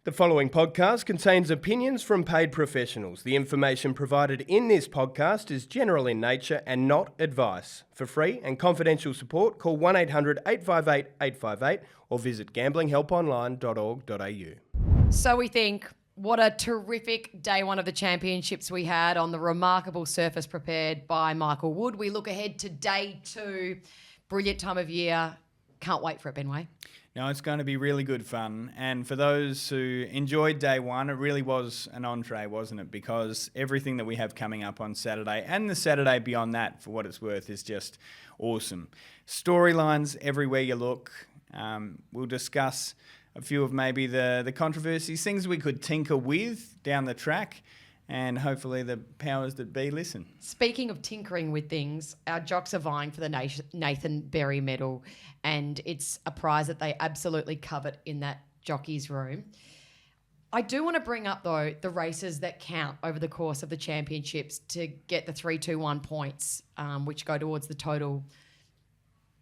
The following podcast contains opinions from paid professionals. The information provided in this podcast is general in nature and not advice. For free and confidential support, call 1-800-858-858 or visit gamblinghelponline.org.au. So we think, what a terrific day one of the championships we had on the remarkable surface prepared by Michael Wood. We look ahead to day two. Brilliant time of year. Can't wait for it, Benway. No, it's going to be really good fun. And for those who enjoyed day one, it really was an entree, wasn't it? Because everything that we have coming up on Saturday and the Saturday beyond that, for what it's worth, is just awesome. Storylines everywhere you look. We'll discuss a few of maybe the controversies, things we could tinker with down the track, and hopefully the powers that be listen. Speaking of tinkering with things, our jocks are vying for the Nathan Berry medal, and it's a prize that they absolutely covet in that jockey's room. I do want to bring up, though, the races that count over the course of the championships to get the 3-2-1 points, which go towards the total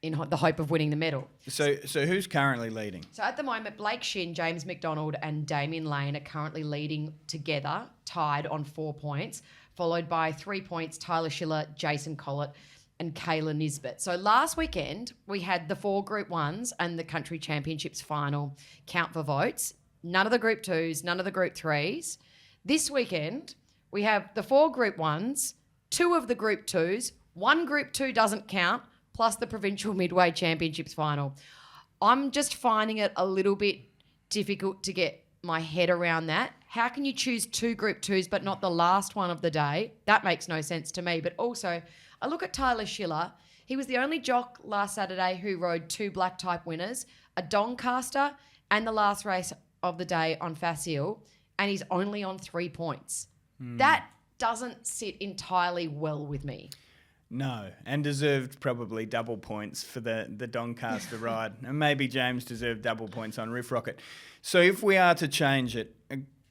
in the hope of winning the medal. So who's currently leading? So at the moment, Blake Shin, James McDonald and Damien Lane are currently leading together, tied on 4 points, followed by 3 points, Tyler Schiller, Jason Collett and Kayla Nisbet. So last weekend, we had the 4 Group 1s and the Country Championships final count for votes. None of the Group 2s, none of the Group 3s. This weekend, we have the 4 Group 1s, 2 of the Group 2s, 1 Group 2 doesn't count, plus the Provincial Midway Championships final. I'm just finding it a little bit difficult to get my head around that. How can you choose 2 Group 2s but not the last one of the day? That makes no sense to me. But also, I look at Tyler Schiller. He was the only jock last Saturday who rode 2 black type winners, a Doncaster and the last race of the day on Facile, and he's only on 3 points. That doesn't sit entirely well with me. No, and deserved probably double points for the Doncaster ride. And maybe James deserved double points on Riff Rocket. So if we are to change it,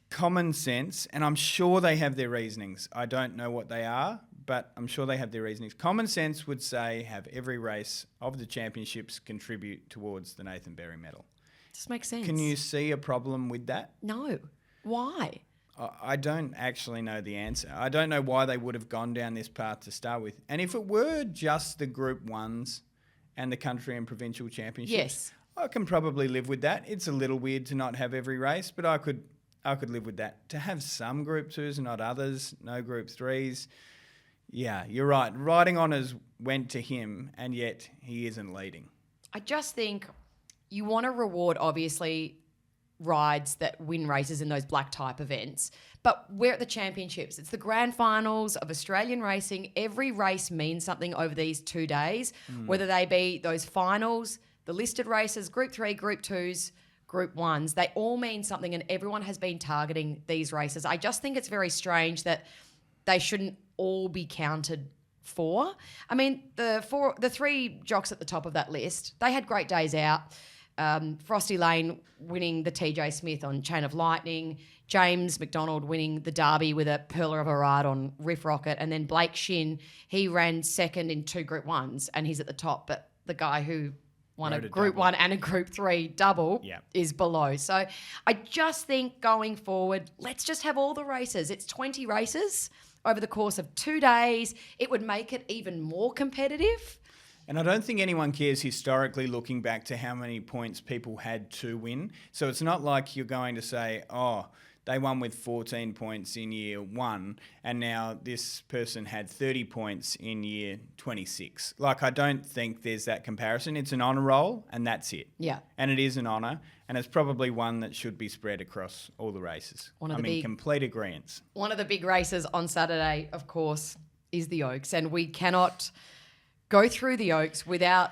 common sense, and I'm sure they have their reasonings. I don't know what they are, but I'm sure they have their reasonings. Common sense would say have every race of the championships contribute towards the Nathan Berry medal. Just makes sense. Can you see a problem with that? No. Why? I don't actually know the answer. I don't know why they would have gone down this path to start with. And if it were just the Group 1s and the country and provincial championships, yes, I can probably live with that. It's a little weird to not have every race, but I could live with that. To have some Group 2s and not others, no Group 3s, yeah, you're right. Riding honours went to him, and yet he isn't leading. I just think you want to reward, obviously, rides that win races in those black type events, but we're at the championships. It's the grand finals of Australian racing. Every race means something over these 2 days, whether they be those finals, the listed races, Group 3, Group 2s, Group 1s. They all mean something, and everyone has been targeting these races. I just think it's very strange that they shouldn't all be counted for. I mean, the 3 jocks at the top of that list, they had great days out. Frosty Lane winning the TJ Smith on Chain of Lightning, James McDonald winning the Derby with a pearler of a ride on Riff Rocket, and then Blake Shin, he ran second in 2 Group 1s and he's at the top, but the guy who won a Group 1 and a Group 3 double is below. So I just think going forward, let's just have all the races. It's 20 races over the course of 2 days. It would make it even more competitive. And I don't think anyone cares historically looking back to how many points people had to win. So it's not like you're going to say, oh, they won with 14 points in year 1 and now this person had 30 points in year 26. Like, I don't think there's that comparison. It's an honour roll and that's it. Yeah. And it is an honour, and it's probably one that should be spread across all the races. Complete agreement. One of the big races on Saturday, of course, is the Oaks, and we cannot go through the Oaks without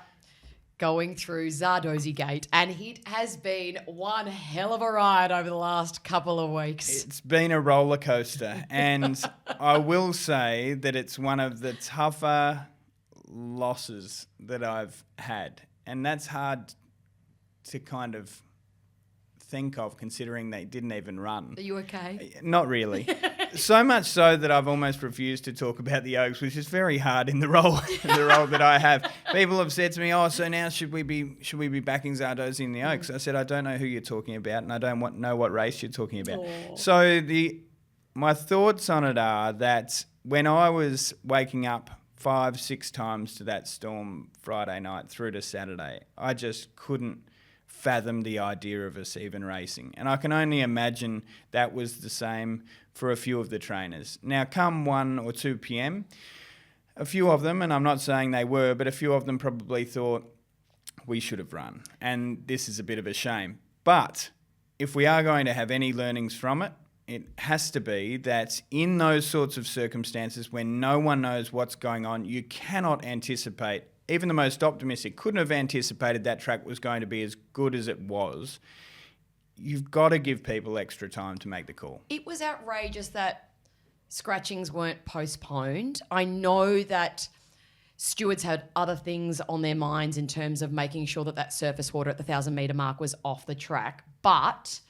going through Zardozi Gate, and it has been one hell of a ride over the last couple of weeks. It's been a roller coaster, and I will say that it's one of the tougher losses that I've had, and that's hard to kind of think of considering they didn't even run. Are you okay? Not really. So much so that I've almost refused to talk about the Oaks, which is very hard in the role that I have. People have said to me, "Oh, so now should we be backing Zardozi in the Oaks?" I said, "I don't know who you're talking about, and I don't know what race you're talking about." Aww. So my thoughts on it are that when I was waking up 5-6 times to that storm Friday night through to Saturday, I just couldn't fathom the idea of us even racing. And I can only imagine that was the same for a few of the trainers. Now, come 1 or 2 p.m, a few of them, and I'm not saying they were, but a few of them probably thought, we should have run. And this is a bit of a shame. But if we are going to have any learnings from it, it has to be that in those sorts of circumstances when no one knows what's going on, you cannot anticipate. Even the most optimistic couldn't have anticipated that track was going to be as good as it was. You've got to give people extra time to make the call. It was outrageous that scratchings weren't postponed. I know that stewards had other things on their minds in terms of making sure that surface water at the 1,000-metre mark was off the track. But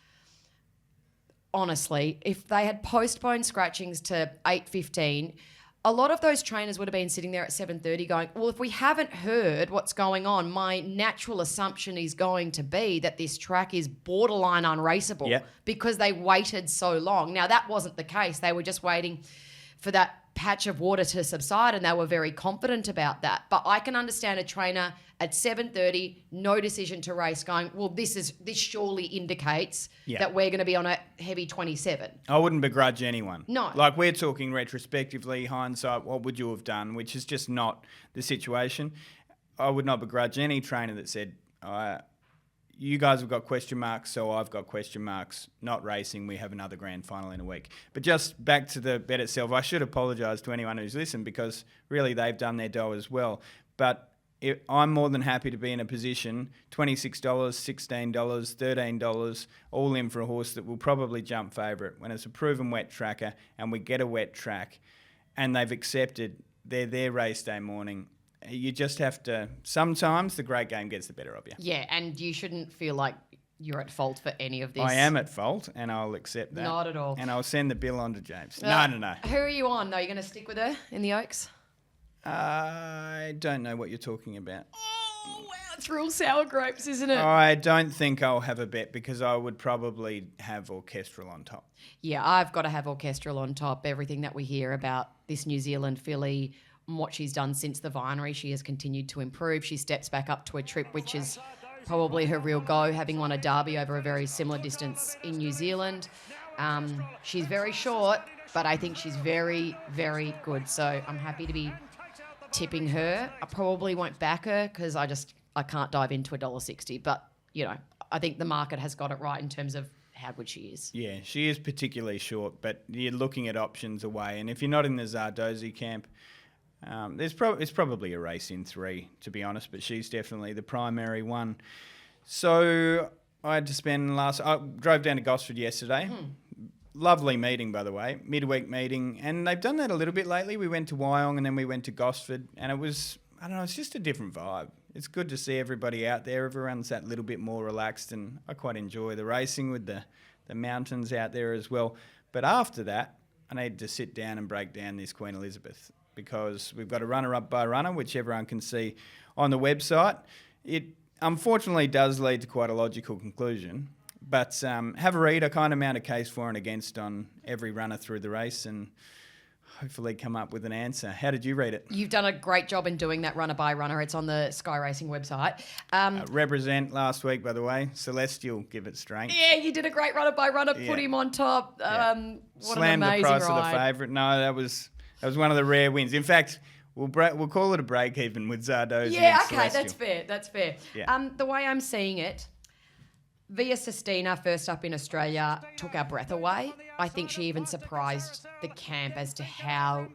honestly, if they had postponed scratchings to 8:15, a lot of those trainers would have been sitting there at 7:30 going, well, if we haven't heard what's going on, my natural assumption is going to be that this track is borderline unraceable because they waited so long. Now, that wasn't the case. They were just waiting for that patch of water to subside, and they were very confident about that. But I can understand a trainer at 7:30, no decision to race, going, well, this surely indicates that we're going to be on a heavy 27. I wouldn't begrudge anyone. No. Like, we're talking retrospectively, hindsight, what would you have done, which is just not the situation. I would not begrudge any trainer that said, you guys have got question marks, so I've got question marks. Not racing, we have another grand final in a week. But just back to the bet itself, I should apologise to anyone who's listened because really they've done their dough as well. But I'm more than happy to be in a position, $26, $16, $13, all in for a horse that will probably jump favourite when it's a proven wet tracker and we get a wet track and they've accepted they're their race day morning. You just have to, sometimes the great game gets the better of you. Yeah, and you shouldn't feel like you're at fault for any of this. I am at fault, and I'll accept that. Not at all. And I'll send the bill on to James. No. Who are you on? No, you're going to stick with her in the Oaks? I don't know what you're talking about. Oh, wow, it's real sour grapes, isn't it? I don't think I'll have a bet because I would probably have Orchestral on top. Yeah, I've got to have Orchestral on top. Everything that we hear about this New Zealand filly, what she's done since the Vinery, she has continued to improve. She steps back up to a trip which is probably her real go, having won a derby over a very similar distance in New Zealand. She's very short, but I think she's very, very good. So I'm happy to be tipping her. I probably won't back her because I can't dive into $1.60. But, I think the market has got it right in terms of how good she is. Yeah, she is particularly short, but you're looking at options away. And if you're not in the Zardozi camp, it's probably a race in 3, to be honest, but she's definitely the primary one. So I had to spend I drove down to Gosford yesterday. Lovely meeting, by the way, midweek meeting. And they've done that a little bit lately. We went to Wyong and then we went to Gosford. And it was, I don't know, it's just a different vibe. It's good to see everybody out there. Everyone's that little bit more relaxed. And I quite enjoy the racing with the mountains out there as well. But after that, I needed to sit down and break down this Queen Elizabeth because we've got a runner-up by runner, which everyone can see on the website. It unfortunately does lead to quite a logical conclusion. But have a read. I kind of mount a case for and against on every runner through the race and hopefully come up with an answer. How did you read it? You've done a great job in doing that runner by runner. It's on the Sky Racing website. Represent last week, by the way. Celestial, give it strength. Yeah, you did a great runner by runner. Put him on top. What Slammed an amazing the price ride. of the favourite. No, that was one of the rare wins. In fact, we'll call it a break even with Zardozi. Yeah, and okay, Celestial. that's fair. Yeah. The way I'm seeing it, Via Sistina, first up in Australia, took our breath away. I think she even surprised the camp as to how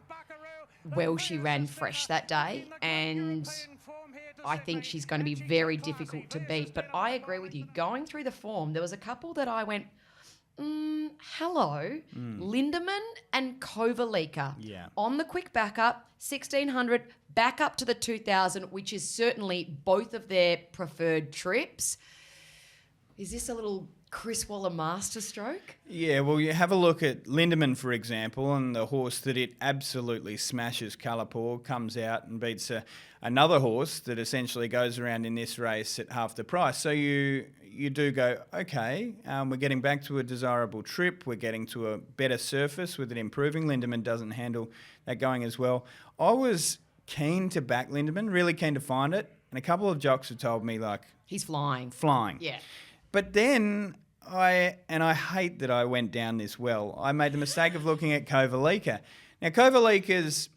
well she ran fresh that day. And I think she's going to be very difficult to beat. But I agree with you. Going through the form, there was a couple that I went, hello, Lindemann and Kovalika. Yeah. On the quick backup, 1,600, back up to the 2,000, which is certainly both of their preferred trips. Is this a little Chris Waller masterstroke? Yeah, well, you have a look at Lindemann, for example, and the horse that it absolutely smashes Colourpaw comes out and beats another horse that essentially goes around in this race at half the price. So you do go, okay, we're getting back to a desirable trip. We're getting to a better surface with it improving. Lindemann doesn't handle that going as well. I was keen to back Lindemann, really keen to find it. And a couple of jocks have told me, like... He's flying. Yeah. But then I hate that I went down this well. I made the mistake of looking at Kovalika. Now, Kovalika's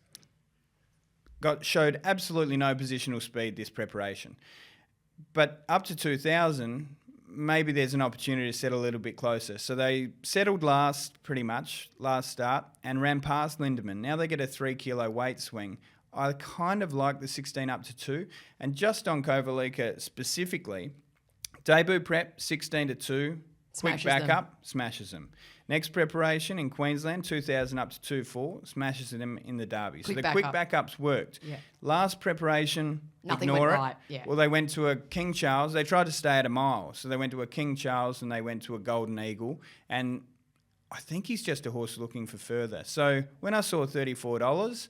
showed absolutely no positional speed this preparation. But up to 2,000, maybe there's an opportunity to settle a little bit closer. So they settled last start, and ran past Lindemann. Now they get a 3 kilo weight swing. I kind of like the 16 up to 2. And just on Kovalika specifically, debut prep, 16 to 2. Smashes Quick backup, them. smashes them. Next preparation in Queensland, 2,000 up to 2.4, smashes them in the Derby. So the quick backups worked. Yeah. Last preparation, Nothing ignore went it. right. Yeah. Well, they went to a King Charles. They tried to stay at a mile. So they went to a King Charles and they went to a Golden Eagle. And I think he's just a horse looking for further. So when I saw $34,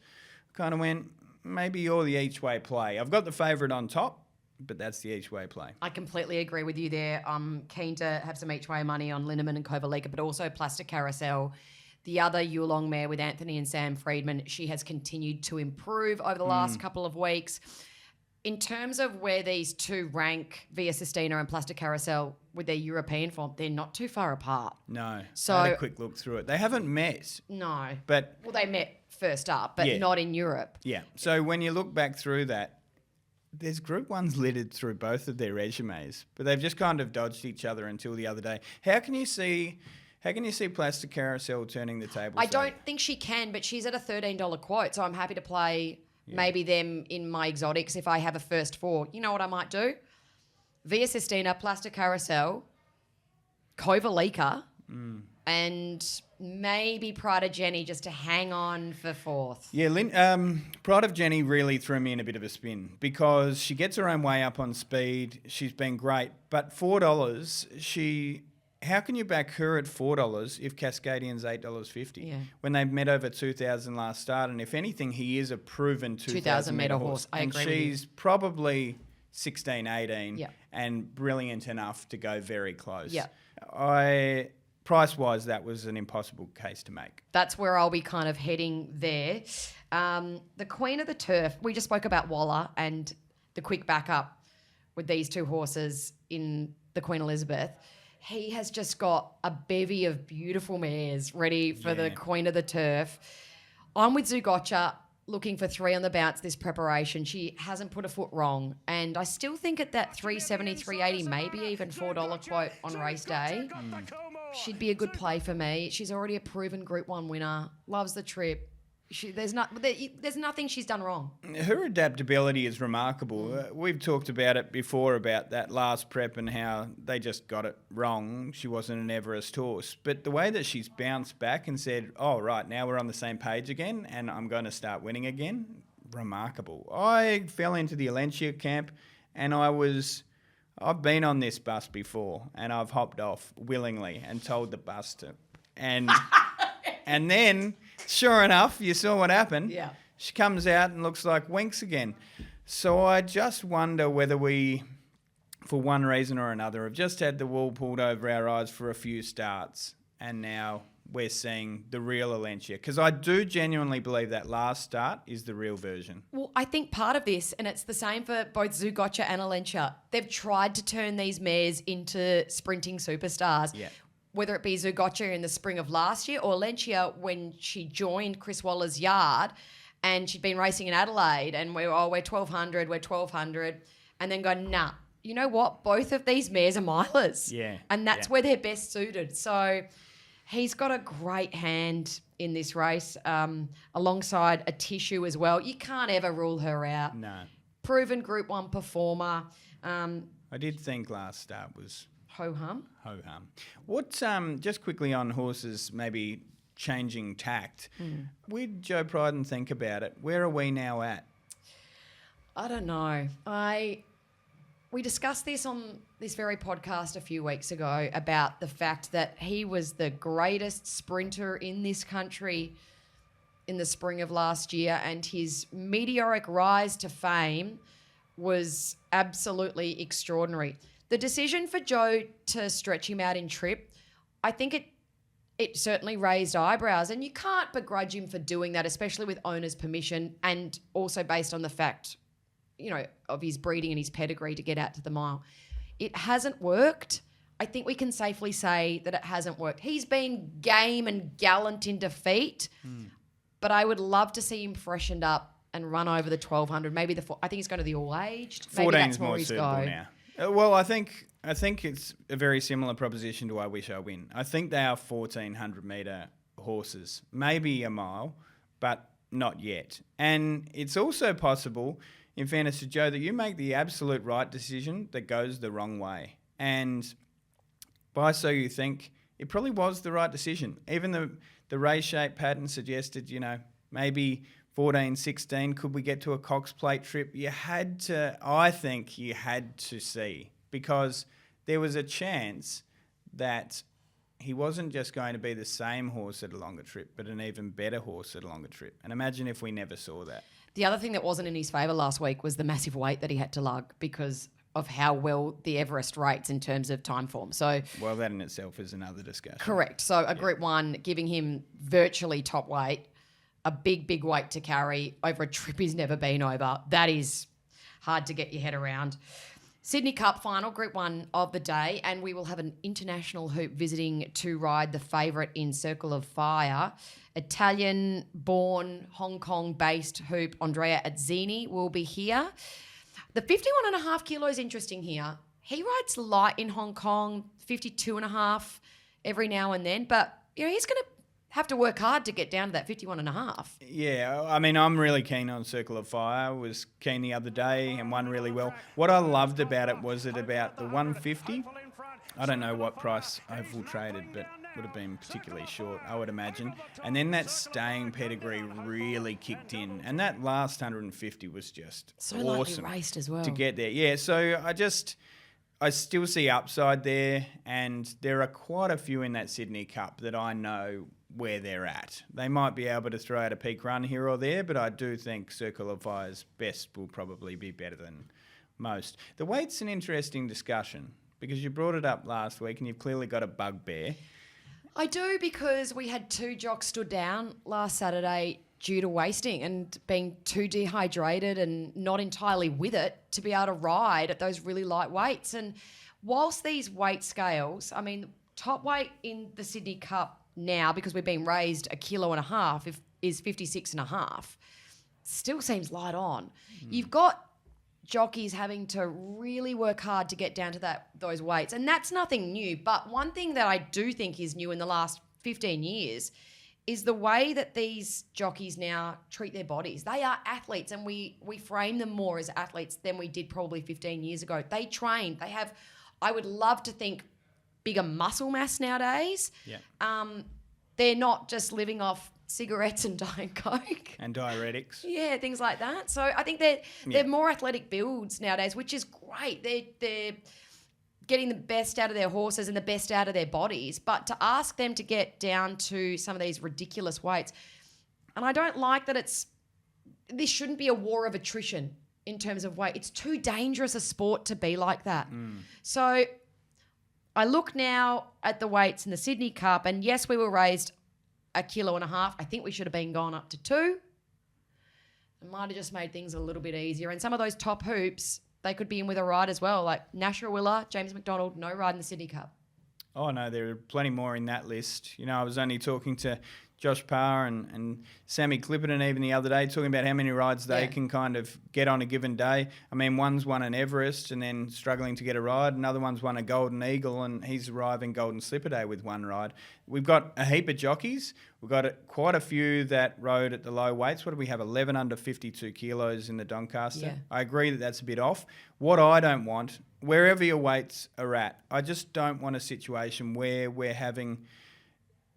kind of went, maybe you're the each-way play. I've got the favourite on top, but that's the each-way play. I completely agree with you there. I'm keen to have some each-way money on Lindemann and Kovalika, but also Plastic Carousel. The other Yulong mare with Anthony and Sam Freedman, she has continued to improve over the last couple of weeks. In terms of where these two rank, Via Sistina and Plastic Carousel, with their European form, they're not too far apart. No. So- I had a quick look through it. They haven't met. No. But Well, they met first up, but Yeah. not in Europe. yeah. So when you look back through that, there's Group 1s littered through both of their resumes, but they've just kind of dodged each other until the other day. How can you see Plastic Carousel turning the tables? I don't think she can, but she's at a $13 quote, so I'm happy to play maybe them in my exotics if I have a first 4. You know what I might do? Via Sistina, Plastic Carousel, Kovalika, and maybe Pride of Jenny just to hang on for 4th. Yeah, Pride of Jenny really threw me in a bit of a spin because she gets her own way up on speed. She's been great, but $4, how can you back her at $4 if Cascadian's $8.50? Yeah. When they met over 2,000 last start, and if anything, he is a proven 2,000 metre horse. I agree with and you. she's probably 16, 18 Yeah. and brilliant enough to go very close. Yeah. Price-wise, that was an impossible case to make. That's where I'll be kind of heading there. The Queen of the Turf, we just spoke about Waller and the quick backup with these two horses in the Queen Elizabeth. He has just got a bevy of beautiful mares ready for the Queen of the Turf. I'm with Zugotcha, looking for 3 on the bounce this preparation. She hasn't put a foot wrong. And I still think at that $3.70, $3.80, maybe even $4 quote on race day, she'd be a good play for me. She's already a proven Group 1 winner, loves the trip. There's nothing she's done wrong. Her adaptability is remarkable. We've talked about it before, about that last prep and how they just got it wrong. She wasn't an Everest horse. But the way that she's bounced back and said, oh, right, now we're on the same page again and I'm going to start winning again, remarkable. I fell into the Alencia camp and I've been on this bus before and I've hopped off willingly and told the bus to. And then, sure enough, you saw what happened. Yeah. She comes out and looks like Winks again. So I just wonder whether we, for one reason or another, have just had the wool pulled over our eyes for a few starts and now we're seeing the real Alencia. Because I do genuinely believe that last start is the real version. Well, I think part of this, and it's the same for both Zugotcha and Alencia, they've tried to turn these mares into sprinting superstars. Yeah. Whether it be Zugotcha in the spring of last year or Alencia when she joined Chris Waller's yard and she'd been racing in Adelaide and we're 1,200, and then go, nah, you know what? Both of these mares are milers. Yeah. And that's where they're best suited. So he's got a great hand in this race, alongside a Tissue as well. You can't ever rule her out. No. Proven Group 1 performer. I did think last start was Ho-hum. ho-hum. What, just quickly on horses maybe changing tact, where'd Joe Pryden think about it? Where are we now at? I don't know. I we discussed this on this very podcast a few weeks ago about the fact that he was the greatest sprinter in this country in the spring of last year, and his meteoric rise to fame was absolutely extraordinary. The decision for Joe to stretch him out in trip, I think it certainly raised eyebrows, and you can't begrudge him for doing that, especially with owner's permission and also based on the fact, of his breeding and his pedigree to get out to the mile. It hasn't worked. I think we can safely say that it hasn't worked. He's been game and gallant in defeat, but I would love to see him freshened up and run over the 1200. Maybe I think he's going to the all-aged. Maybe 14 that's is more his suitable go. now. Well, I think it's a very similar proposition to I Wish I Win. I think they are 1,400-metre horses, maybe a mile, but not yet. And it's also possible, in fairness to Joe, that you make the absolute right decision that goes the wrong way. And by so you think, it probably was the right decision. Even the race shape pattern suggested, maybe 14, 16, could we get to a Cox Plate trip? I think you had to see, because there was a chance that he wasn't just going to be the same horse at a longer trip, but an even better horse at a longer trip. And imagine if we never saw that. The other thing that wasn't in his favour last week was the massive weight that he had to lug because of how well the Everest rates in terms of time form. So, well, that in itself is another discussion. Correct. So a Group 1 giving him virtually top weight, a big weight to carry over a trip he's never been over. That is hard to get your head around. Sydney Cup final, Group 1 of the day, and we will have an international hoop visiting to ride the favourite in Circle of Fire. Italian-born, Hong Kong-based hoop Andrea Azzini will be here. The 51.5 kilos interesting here. He rides light in Hong Kong, 52.5 every now and then, but he's going to have to work hard to get down to that 51.5. Yeah, I mean, I'm really keen on Circle of Fire. Was keen the other day and won really well. What I loved about it was about the 150. I don't know what price Oval traded, but would have been particularly short, I would imagine. And then that staying pedigree really kicked in. And that last 150 was just so awesome. lightly raced as well. To get there. Yeah, so I still see upside there, and there are quite a few in that Sydney Cup that I know where they're at. They might be able to throw out a peak run here or there, but I do think Circle of Fire's best will probably be better than most. The weight's an interesting discussion because you brought it up last week and you've clearly got a bugbear. I do, because we had 2 jocks stood down last Saturday due to wasting and being too dehydrated and not entirely with it to be able to ride at those really light weights. And whilst these weight scales, I mean, top weight in the Sydney Cup now, because we've been raised 1.5 kilos, is 56.5. Still seems light on. You've got jockeys having to really work hard to get down to those weights, and that's nothing new. But one thing that I do think is new in the last 15 years is the way that these jockeys now treat their bodies. They are athletes, and we frame them more as athletes than we did probably 15 years ago. They train. They have, I would love to think, bigger muscle mass nowadays. Yeah. They're not just living off cigarettes and Diet Coke. And diuretics. Yeah, things like that. So I think they're more athletic builds nowadays, which is great. They're getting the best out of their horses and the best out of their bodies. But to ask them to get down to some of these ridiculous weights, and I don't like that this shouldn't be a war of attrition in terms of weight. It's too dangerous a sport to be like that. So I look now at the weights in the Sydney Cup, and yes, we were raised 1.5 kilos. I think we should have been gone up to 2. It might have just made things a little bit easier. And some of those top hoops, they could be in with a ride as well, like Nasharawilla, James McDonald, no ride in the Sydney Cup. Oh, no, there are plenty more in that list. I was only talking to Josh Parr and Sammy Clipperton even the other day, talking about how many rides they can kind of get on a given day. I mean, one's won an Everest and then struggling to get a ride. Another one's won a Golden Eagle, and he's arriving Golden Slipper Day with one ride. We've got a heap of jockeys. We've got quite a few that rode at the low weights. What do we have? 11 under 52 kilos in the Doncaster. Yeah. I agree that that's a bit off. What I don't want, wherever your weights are at, I just don't want a situation where we're having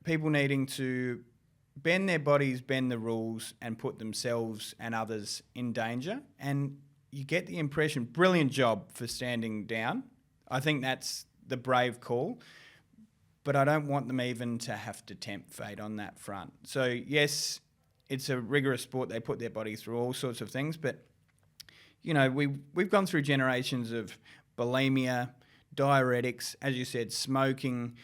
people needing to bend their bodies, bend the rules, and put themselves and others in danger. And you get the impression, brilliant job for standing down. I think that's the brave call. But I don't want them even to have to tempt fate on that front. So, yes, it's a rigorous sport. They put their body through all sorts of things. But, you know, we've gone through generations of bulimia, diuretics, as you said, smoking,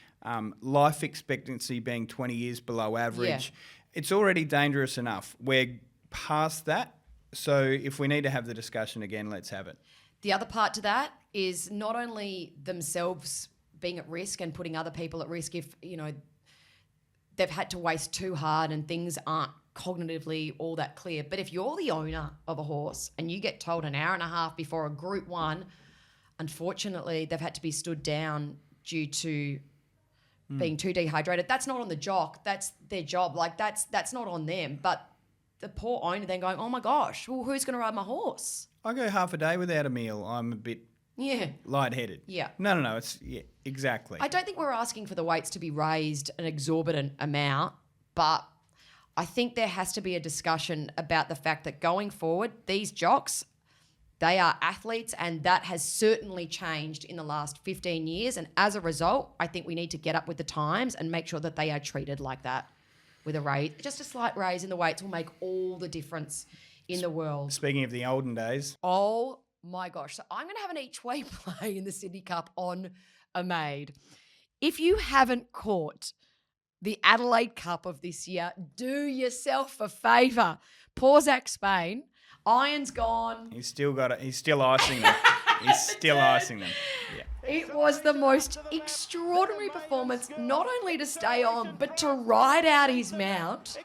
life expectancy being 20 years below average. Yeah. It's already dangerous enough. We're past that. So if we need to have the discussion again, let's have it. The other part to that is not only themselves being at risk and putting other people at risk if, you know, they've had to race too hard and things aren't cognitively all that clear. But if you're the owner of a horse and you get told an hour and a half before a Group 1, unfortunately, they've had to be stood down due to being too dehydrated. That's not on the jock. That's their job. Like, that's not on them. But the poor owner then going, oh, my gosh, well, who's going to ride my horse? I go half a day without a meal. I'm a bit lightheaded. Yeah. No. It's exactly. I don't think we're asking for the weights to be raised an exorbitant amount, but I think there has to be a discussion about the fact that going forward, these jocks, they are athletes, and that has certainly changed in the last 15 years. And as a result, I think we need to get up with the times and make sure that they are treated like that with a raise. Just a slight raise in the weights will make all the difference in the world. Speaking of the olden days. Oh, my gosh. So I'm going to have an each way play in the Sydney Cup on a maid. If you haven't caught the Adelaide Cup of this year, do yourself a favour. Poor Zach Spain. Iron's gone. He's still got it. He's still icing them. He's still icing them. Yeah. It was the most extraordinary performance, not only to stay on, but to ride out his mount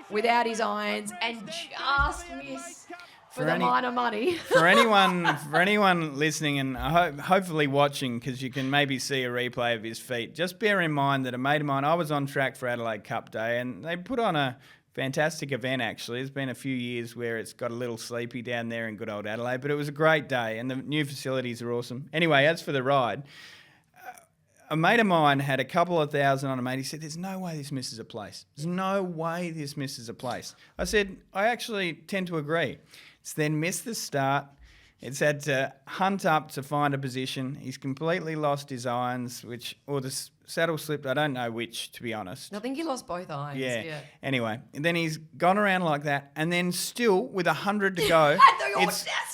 without his irons and just miss for the minor money. For anyone listening and hopefully watching, because you can maybe see a replay of his feet, just bear in mind that a mate of mine, I was on track for Adelaide Cup Day, and they put on a fantastic event, actually. There's been a few years where it's got a little sleepy down there in good old Adelaide, but it was a great day, and the new facilities are awesome. Anyway, as for the ride, a mate of mine had a couple of thousand on a mate. He said, there's no way this misses a place. There's no way this misses a place. I said, I actually tend to agree. It's then missed the start. It's had to hunt up to find a position. He's completely lost his irons, or the saddle slipped. I don't know which, to be honest. I think he lost both irons. Yeah. Anyway, and then he's gone around like that, and then still with 100 to go,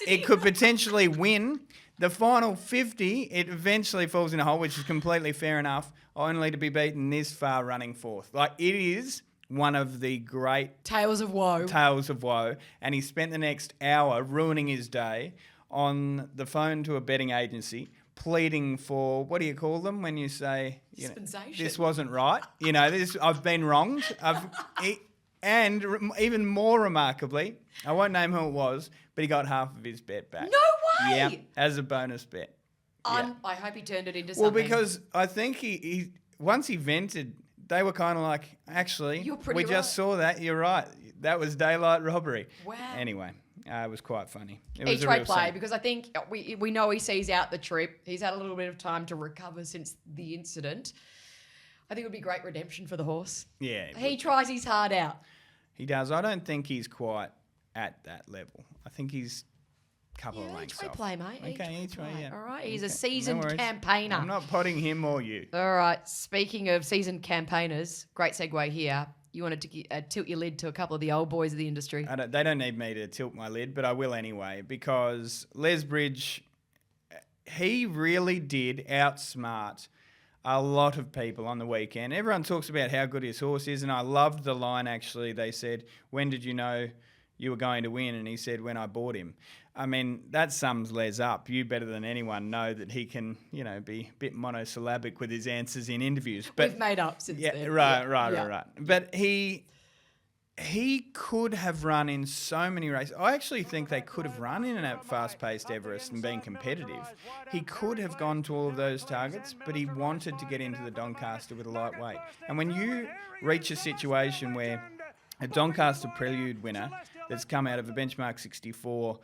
it could potentially win. The final 50, it eventually falls in a hole, which is completely fair enough, only to be beaten this far running fourth. Like, it is one of the great tales of woe. And he spent the next hour ruining his day on the phone to a betting agency, pleading for, what do you call them when you say, this wasn't right? I've been wronged. And even more remarkably, I won't name who it was, but he got half of his bet back. No way! Yeah, as a bonus bet. I hope he turned it into something. Well, because I think he once he vented, they were kind of like, actually, we just saw that. You're right. That was daylight robbery. Wow. Anyway, it was quite funny. It was each way play, because I think we know he sees out the trip. He's had a little bit of time to recover since the incident. I think it would be great redemption for the horse. Yeah. He tries his heart out. He does. I don't think he's quite at that level. I think he's a couple of lengths off. Each way play, mate. Okay, each way, yeah. All right, he's a seasoned campaigner. I'm not potting him or you. All right, speaking of seasoned campaigners, great segue here. You wanted to tilt your lid to a couple of the old boys of the industry. They don't need me to tilt my lid, but I will anyway, because Les Bridge, he really did outsmart a lot of people on the weekend. Everyone talks about how good his horse is, and I loved the line, actually. They said, when did you know you were going to win? And he said, when I bought him. I mean, that sums Les up. You better than anyone know that he can, be a bit monosyllabic with his answers in interviews. But we've made up since then. Right. But he could have run in so many races. I actually think they could have run in a fast-paced Everest and been competitive. He could have gone to all of those targets, but he wanted to get into the Doncaster with a lightweight. And when you reach a situation where a Doncaster Prelude winner that's come out of a benchmark 64,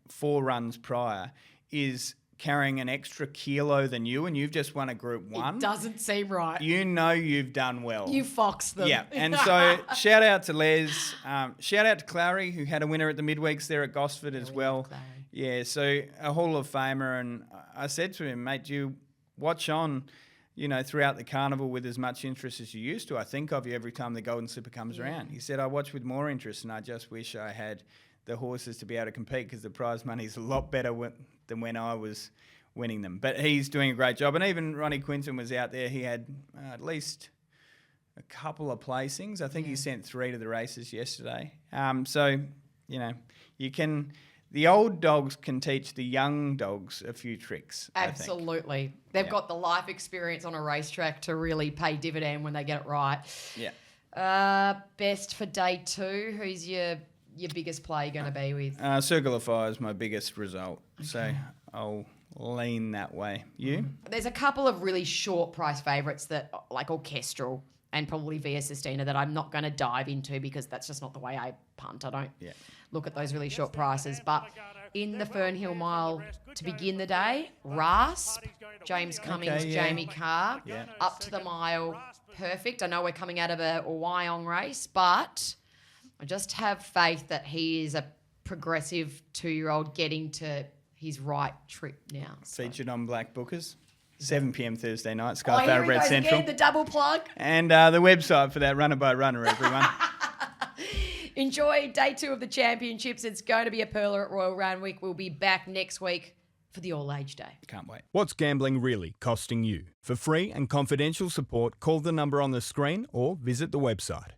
4 runs prior, is carrying an extra kilo than you, and you've just won a Group 1. It doesn't seem right. You've done well. You foxed them. Yeah, and so shout out to Les. Shout out to Clary, who had a winner at the midweeks there at Gosford as well. Yeah, so a Hall of Famer, and I said to him, mate, do you watch on, throughout the carnival with as much interest as you used to? I think of you every time the Golden Slipper comes around. He said, I watch with more interest, and I just wish I had the horses to be able to compete because the prize money is a lot better than when I was winning them. But he's doing a great job. And even Ronnie Quinton was out there. He had at least a couple of placings. I think he sent 3 to the races yesterday. The old dogs can teach the young dogs a few tricks. Absolutely. They've got the life experience on a racetrack to really pay dividend when they get it right. Yeah. Best for day 2, who's your biggest play going to be with? Circle of Fire is my biggest result. Okay. So I'll lean that way. You? There's a couple of really short price favourites that like Orchestral and probably Via Sistina that I'm not going to dive into because that's just not the way I punt. I don't look at those really short prices. But in the Fernhill Mile to begin the day, Rasp, James Cummings, Jamie Carr, up to the mile, perfect. I know we're coming out of a Wyong race, but I just have faith that he is a progressive 2-year-old getting to his right trip now. Featured on Black Bookers. 7 p.m. Thursday night, Sky Thoroughbred Central. Again, the double plug. And the website for that Runner by Runner, everyone. Enjoy day 2 of the championships. It's going to be a pearler at Royal Randwick. We'll be back next week for the All-Age Day. Can't wait. What's gambling really costing you? For free and confidential support, call the number on the screen or visit the website.